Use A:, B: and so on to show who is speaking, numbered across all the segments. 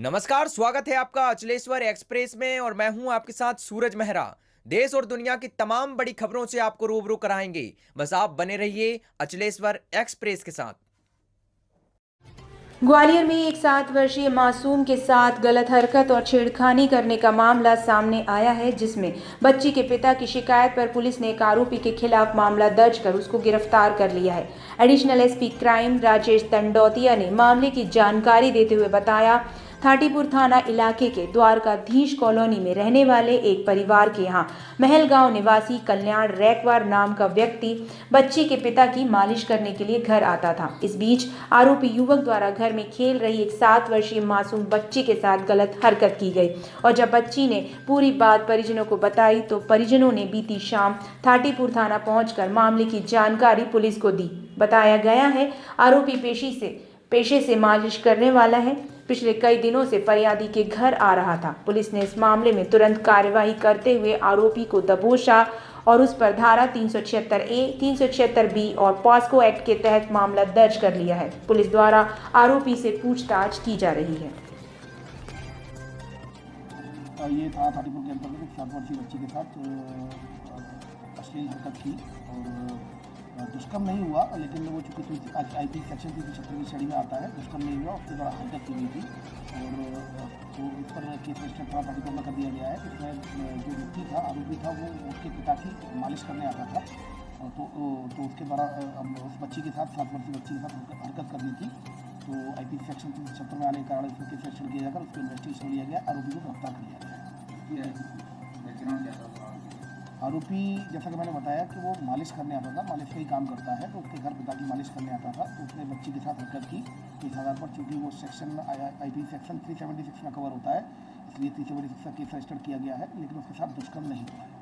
A: नमस्कार, स्वागत है आपका अचलेश्वर एक्सप्रेस में और मैं हूं आपके साथ सूरज मेहरा। देश और दुनिया की तमाम बड़ी खबरों से आपको रूबरू कराएंगे। बस आप बने रहिए अचलेश्वर एक्सप्रेस के साथ।
B: ग्वालियर में एक 7 वर्षीय मासूम के साथ गलत हरकत और छेड़खानी करने का मामला सामने आया है, जिसमें बच्ची के पिता की शिकायत पर पुलिस ने एक आरोपी के खिलाफ मामला दर्ज कर उसको गिरफ्तार कर लिया है। Additional SP crime Rajesh Dandautiya ने मामले की जानकारी देते हुए बताया, थाटीपुर थाना इलाके के द्वारकाधीश कॉलोनी में रहने वाले एक परिवार के यहाँ महलगांव निवासी कल्याण रैकवार नाम का व्यक्ति बच्ची के पिता की मालिश करने के लिए घर आता था। इस बीच आरोपी युवक द्वारा घर में खेल रही एक 7 वर्षीय मासूम बच्ची के साथ गलत हरकत की गई और जब बच्ची ने पूरी बात परिजनों को बताई तो परिजनों ने बीती शाम थाटीपुर थाना पहुंचकर मामले की जानकारी पुलिस को दी। बताया गया है, आरोपी पेशे से मालिश करने वाला है। पिछले कई दिनों से फरियादी के घर आ रहा था। पुलिस ने इस मामले में तुरंत कार्यवाही करते हुए आरोपी को दबोचा और उस पर धारा 376A, 376B और पॉस्को एक्ट के तहत मामला दर्ज कर लिया है। पुलिस द्वारा आरोपी से पूछताछ की जा रही है।
C: ये था थाटीपुर के अंतर्गत एक 7 वर्षीय बच्ची के साथ अश्लील हरकत की और दुष्कर्म नहीं हुआ, लेकिन वो चूँकि IP सेक्शन 376 की श्रेणी में आता है, दुष्कर्म नहीं हुआ, उसके द्वारा हरकत की गई थी और तो इस पर केस रजिस्टर थाना थाटीपुर में कर दिया गया है। इसमें जो व्यक्ति था, आरोपी था, वो उसके पिता की मालिश करने आता था तो उसके द्वारा उस बच्ची के साथ 7 वर्षीय बच्ची के साथ हरकत करनी थी। तो IP सेक्शन 376 में आने के कारण इसमें केस रजिस्टर किया जाकर उसको इन्वेस्टिगेशन लिया गया, आरोपी को गिरफ्तार कर लिया गया। आरोपी, जैसा कि मैंने बताया कि वो मालिश करने आता था, मालिश का ही काम करता है, तो उसके घर पिता की मालिश करने आता था तो उसने बच्ची के साथ हरकत की। तो इस आधार पर चूँकि वो सेक्शन IP सेक्शन 376 में कवर होता है, इसलिए 376 का केस रजिस्टर किया गया है, लेकिन उसके साथ दुष्कर्म नहीं हुआ है।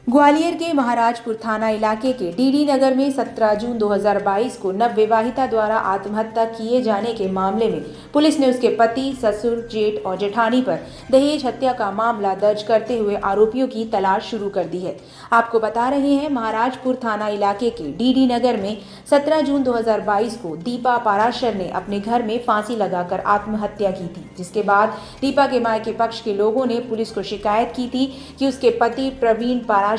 B: ग्वालियर के महाराजपुर थाना इलाके के डीडी नगर में 17 जून 2022 को नवविवाहिता द्वारा आत्महत्या किए जाने के मामले में पुलिस ने उसके पति, ससुर, जेठ और जेठानी पर दहेज हत्या का मामला दर्ज करते हुए आरोपियों की तलाश शुरू कर दी है। आपको बता रहे हैं, महाराजपुर थाना इलाके के डीडी नगर में 17 जून 2022 को दीपा पाराशर ने अपने घर में फांसी लगाकर आत्महत्या की थी, जिसके बाद दीपा के मायके पक्ष के लोगों ने पुलिस को शिकायत की थी कि उसके पति प्रवीण पाराशर,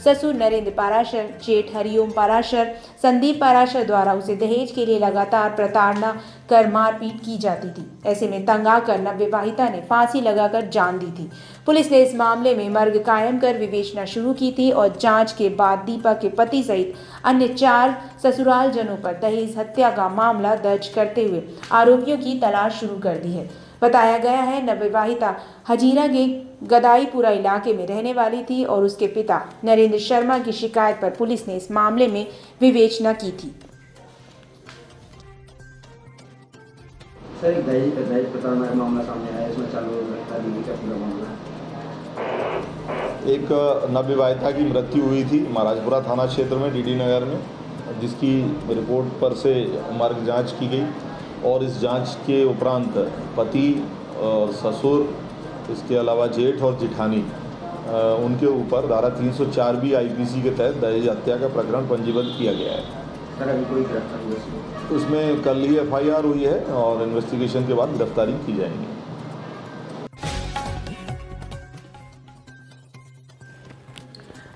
B: ससुर नरेंद्र पाराशर, जेठ हरिओम पाराशर, संदीप पाराशर द्वारा उसे दहेज के लिए लगातार प्रताड़ना कर मारपीट की जाती थी। ऐसे में तंग आकर नवविवाहिता ने फांसी लगाकर जान दी थी। पुलिस ने इस मामले में मर्ग कायम कर विवेचना शुरू की थी और जांच के बाद दीपा के पति सहित अन्य 4 ससुराल जनों पर दहेज हत्या का मामला दर्ज करते हुए आरोपियों की तलाश शुरू कर दी है। बताया गया है, नवविवाहिता हजीरा के गदाईपुरा इलाके में रहने वाली थी और उसके पिता नरेंद्र शर्मा की शिकायत पर पुलिस ने इस मामले में विवेचना की थी।
D: सर, दहेज प्रताड़ना का मामला सामने आया, इसमें चालू का पूरा मामला।
E: एक नवविवाहिता की मृत्यु हुई थी महाराजपुरा थाना क्षेत्र में डीडी नगर में, जिसकी रिपोर्ट पर से मर्ग जांच की गई और इस जांच के उपरांत पति और ससुर, इसके अलावा जेठ और जेठानी, उनके ऊपर धारा 304B IPC के तहत दहेज हत्या का प्रकरण पंजीबद्ध किया गया है।
D: सर, अभी कोई गिरफ्तारी?
E: उसमें कल ही FIR हुई है और इन्वेस्टिगेशन के बाद गिरफ्तारी की जाएगी।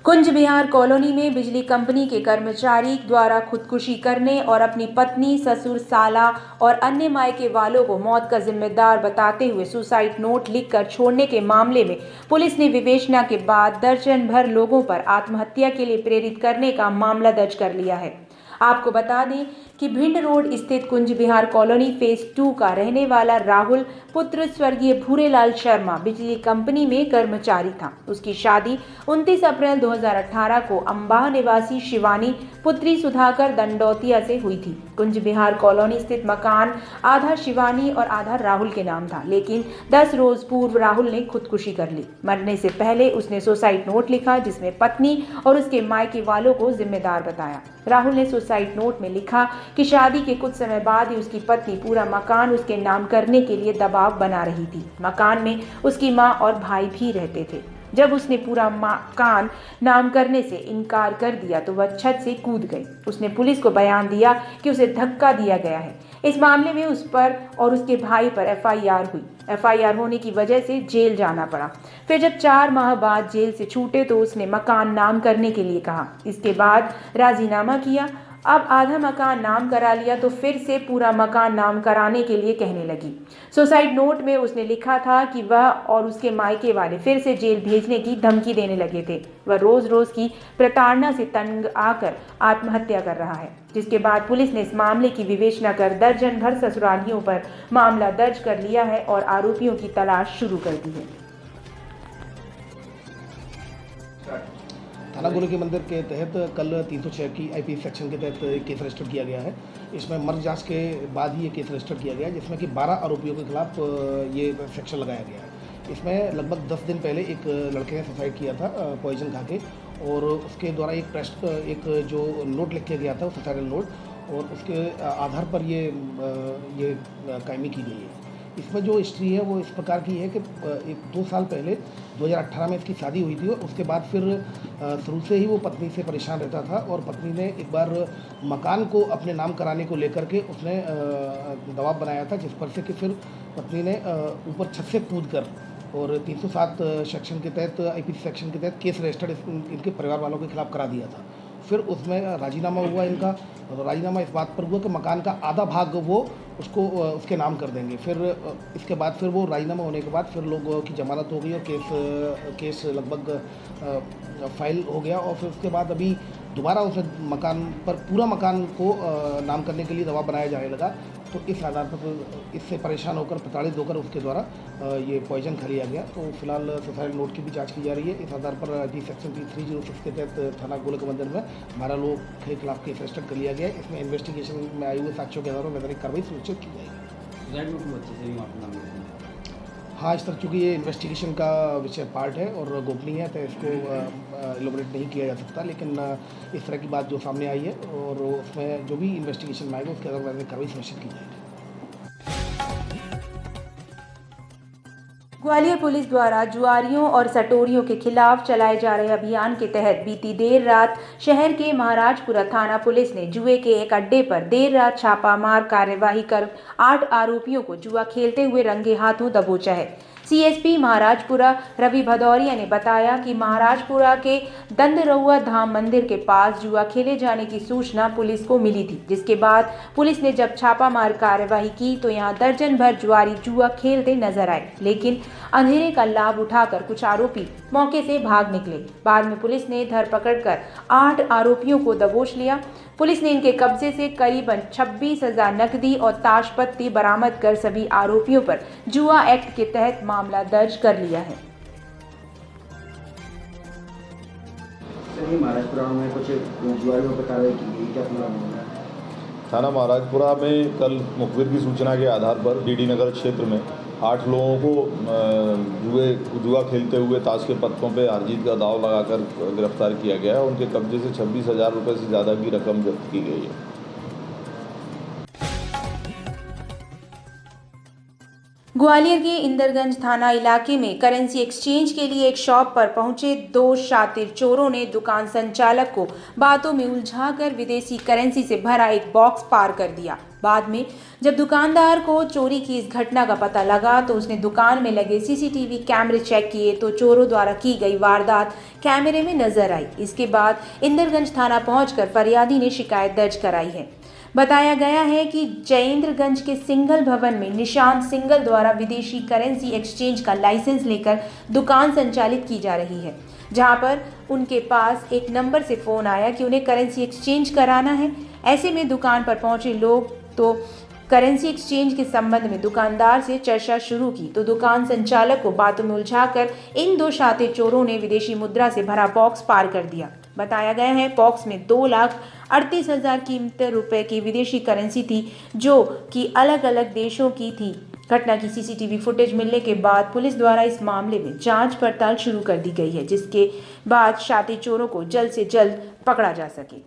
B: कुंज बिहार कॉलोनी में बिजली कंपनी के कर्मचारी द्वारा खुदकुशी करने और अपनी पत्नी, ससुर, साला और अन्य मायके वालों को मौत का जिम्मेदार बताते हुए सुसाइड नोट लिखकर छोड़ने के मामले में पुलिस ने विवेचना के बाद दर्जन भर लोगों पर आत्महत्या के लिए प्रेरित करने का मामला दर्ज कर लिया है। आपको बता दें कि भिंड रोड स्थित कुंज बिहार कॉलोनी फेज 2 का रहने वाला राहुल पुत्र स्वर्गीय भूरेलाल शर्मा बिजली कंपनी में कर्मचारी था। उसकी शादी 29 अप्रैल 2018 को अंबाह निवासी शिवानी पुत्री सुधाकर दंडौतिया से हुई थी। कुंज बिहार कॉलोनी स्थित मकान आधा शिवानी और आधा राहुल के नाम था, लेकिन 10 रोज पूर्व राहुल ने खुदकुशी कर ली। मरने से पहले उसने सुसाइड नोट लिखा, जिसमें पत्नी और उसके मायके वालों को जिम्मेदार बताया। राहुल ने सुसाइड नोट में लिखा कि शादी के कुछ समय बाद ही उसकी पत्नी पूरा मकान उसके नाम करने के लिए दबाव बना रही थी। मकान में उसकी मां और भाई भी रहते थे। जब उसने पूरा मकान नाम करने से इनकार कर दिया तो वह छत से कूद गई। उसने पुलिस को बयान दिया कि उसे धक्का दिया गया है। इस मामले में उस पर और उसके भाई पर एफआईआर हुई। एफआईआर होने की वजह से जेल जाना पड़ा। फिर जब 4 माह बाद जेल से छूटे तो उसने मकान नाम करने के लिए कहा। इसके बाद राजीनामा किया। अब आधा मकान नाम करा लिया तो फिर से पूरा मकान नाम कराने के लिए कहने लगी। सुसाइड नोट में उसने लिखा था कि वह और उसके मायके वाले फिर से जेल भेजने की धमकी देने लगे थे। वह रोज रोज की प्रताड़ना से तंग आकर आत्महत्या कर रहा है, जिसके बाद पुलिस ने इस मामले की विवेचना कर दर्जन भर ससुरालियों पर मामला दर्ज कर लिया है और आरोपियों की तलाश शुरू कर दी है।
C: थाना गोले के मंदिर के तहत कल 306 की आईपीसी सेक्शन के तहत केस रजिस्टर किया गया है। इसमें मर्ग जांच के बाद ही ये केस रजिस्टर किया गया है, जिसमें कि 12 आरोपियों के खिलाफ ये सेक्शन लगाया गया है। इसमें लगभग 10 दिन पहले एक लड़के ने सुसाइड किया था पॉइजन खा के, और उसके द्वारा एक जो नोट लिख के गया था सुसाइडल नोट, और उसके आधार पर ये कायमी की गई है। इसमें जो हिस्ट्री है वो इस प्रकार की है कि 2 साल पहले 2018 में इसकी शादी हुई थी, और उसके बाद फिर शुरू से ही वो पत्नी से परेशान रहता था, और पत्नी ने एक बार मकान को अपने नाम कराने को लेकर के उसने दबाव बनाया था, जिस पर से कि फिर पत्नी ने ऊपर छत से कूद कर और 307 सेक्शन के तहत आईपीसी सेक्शन के तहत केस रजिस्टर्ड इनके परिवार वालों के खिलाफ करा दिया था। फिर उसमें राजीनामा हुआ इनका, और राजीनामा इस बात पर हुआ कि मकान का आधा भाग वो उसके नाम कर देंगे। फिर इसके बाद फिर वो राजीनामा होने के बाद फिर लोगों की जमानत हो गई और केस लगभग फाइल हो गया, और फिर उसके बाद अभी दोबारा उसे पूरा मकान को नाम करने के लिए दबाव बनाया जाने लगा। तो इस आधार पर इससे परेशान होकर, प्रताड़ित होकर उसके द्वारा ये पॉइजन खा लिया गया। तो फिलहाल सुसाइड नोट की भी जांच की जा रही है। इस आधार पर आईपीसी सेक्शन 306 के तहत थाना गोले के मंदिर में 12 लोगों के खिलाफ केस रजिस्टर कर लिया गया है। इसमें इन्वेस्टिगेशन में आई हुए साक्ष्यों के आधार पर वैधानिक कार्रवाई सुनिश्चित की जाएगी। हाँ, इस तरह चूँकि ये इन्वेस्टिगेशन का विषय पार्ट है और गोपनीय है, तो इसको एलोबरेट नहीं किया जा सकता, लेकिन इस तरह की बात जो सामने आई है और उसमें जो भी इन्वेस्टिगेशन में आएगा उसके आधार पर कार्रवाई सुनिश्चित की जाएगी।
B: ग्वालियर पुलिस द्वारा जुआरियों और सटोरियों के खिलाफ चलाए जा रहे अभियान के तहत बीती देर रात शहर के महाराजपुरा थाना पुलिस ने जुए के एक अड्डे पर देर रात छापामार कार्यवाही कर 8 आरोपियों को जुआ खेलते हुए रंगे हाथों दबोचा है। सीएसपी महाराजपुरा रवि भदौरिया ने बताया कि महाराजपुरा के दंदरउआ धाम मंदिर के पास जुआ खेले जाने की सूचना पुलिस को मिली थी, जिसके बाद पुलिस ने जब छापामार कार्यवाही की तो यहां दर्जन भर जुआरी जुआ खेलते नजर आए, लेकिन अंधेरे का लाभ उठाकर कुछ आरोपी मौके से भाग निकले। बाद में पुलिस ने धरपकड़ कर 8 आरोपियों को दबोच लिया। पुलिस ने इनके कब्जे से करीबन 26,000 नकदी और ताशपत्ती बरामद कर सभी आरोपियों पर जुआ एक्ट के तहत मामला दर्ज कर लिया है।
D: महाराजपुरा में कुछ जुआरियों पर कार्रवाई की गई, क्या पूरा मामला है?
E: थाना महाराजपुरा में कल मुखबिर की सूचना के आधार पर डीडी नगर क्षेत्र में 8 लोगों को जुआ खेलते हुए ताश के पत्तों पे हार जीत का दांव लगाकर गिरफ्तार किया गया है। उनके कब्जे से 26,000 रुपये से ज़्यादा की रकम जब्त की गई है।
B: ग्वालियर के इंदरगंज थाना इलाके में करेंसी एक्सचेंज के लिए एक शॉप पर पहुंचे 2 शातिर चोरों ने दुकान संचालक को बातों में उलझाकर विदेशी करेंसी से भरा एक बॉक्स पार कर दिया। बाद में जब दुकानदार को चोरी की इस घटना का पता लगा तो उसने दुकान में लगे सीसीटीवी कैमरे चेक किए तो चोरों द्वारा की गई वारदात कैमरे में नजर आई। इसके बाद इंदरगंज थाना पहुंचकर फरियादी ने शिकायत दर्ज कराई है। बताया गया है कि जयेंद्रगंज के सिंघल भवन में निशांत सिंघल द्वारा विदेशी करेंसी एक्सचेंज का लाइसेंस लेकर दुकान संचालित की जा रही है, जहां पर उनके पास एक नंबर से फोन आया कि उन्हें करेंसी एक्सचेंज कराना है। ऐसे में दुकान पर पहुंचे लोग तो करेंसी एक्सचेंज के संबंध में दुकानदार से चर्चा शुरू की तो दुकान संचालक को बातों में उलझाकर इन 2 शातिर चोरों ने विदेशी मुद्रा से भरा बॉक्स पार कर दिया। बताया गया है बॉक्स में 2,38,000 कीमत रुपए की विदेशी करेंसी थी, जो कि अलग अलग देशों की थी। घटना की सीसीटीवी फुटेज मिलने के बाद पुलिस द्वारा इस मामले में जांच पड़ताल शुरू कर दी गई है, जिसके बाद शातिर चोरों को जल्द से जल्द पकड़ा जा सके।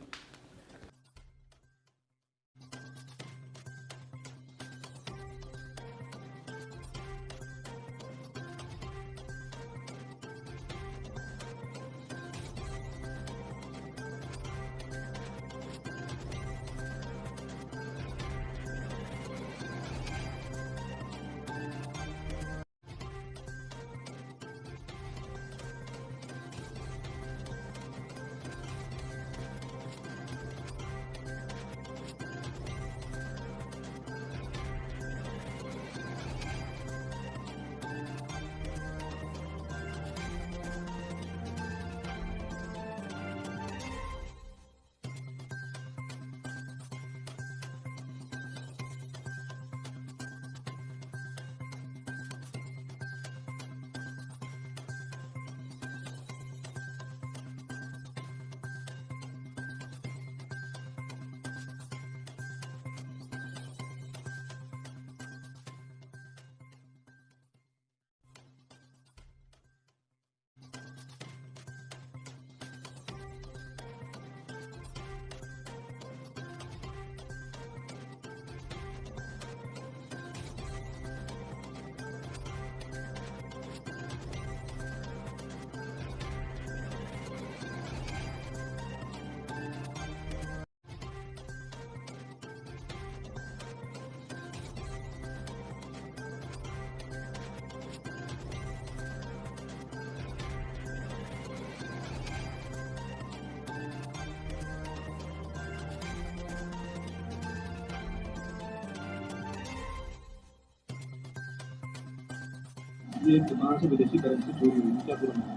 F: ये दुकान से विदेशी करेंसी चोरी हुई, क्या पूरा मामला?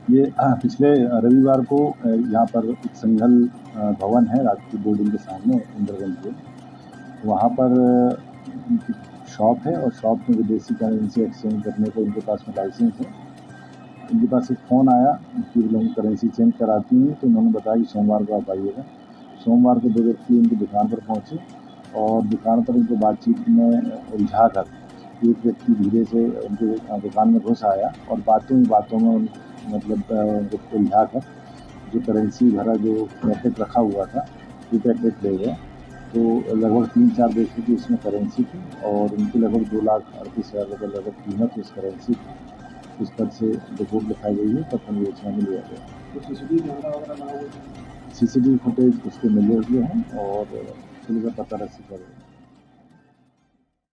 G: ये पिछले रविवार को यहाँ पर एक संघल भवन है राजपूत बोर्डिंग के सामने इंद्रगंज के, वहाँ पर उनकी शॉप है और शॉप में विदेशी करेंसी एक्सचेंज करने को इनके पास में लाइसेंस है। इनके पास एक फ़ोन आया कि लोग करेंसी चेंज कराती हैं, तो उन्होंने बताया कि सोमवार को आप आइएगा। सोमवार को 2 व्यक्ति उनकी दुकान पर पहुँचे और दुकान पर उनको बातचीत में उलझा कर एक व्यक्ति धीरे से उनके दुकान में घुस आया और बातों में मतलब उनको उलझा कर जो करेंसी भरा जो पैकेट रखा हुआ था वो पैकेट ले गया। तो लगभग 3-4 देशों की इसमें करेंसी थी और उनकी लगभग 2,38,000 रुपये लगभग कीमत उस करेंसी थी। इस पर से रिपोर्ट लिखाई गई है, प्रथम विवेचना में लिया गया।
F: तो सीसीटीवी कैमरा वगैरह लगा हुआ है?
G: CCTV फुटेज उसके मिले हुए हैं और पुलिस का पता रसी कर रही है।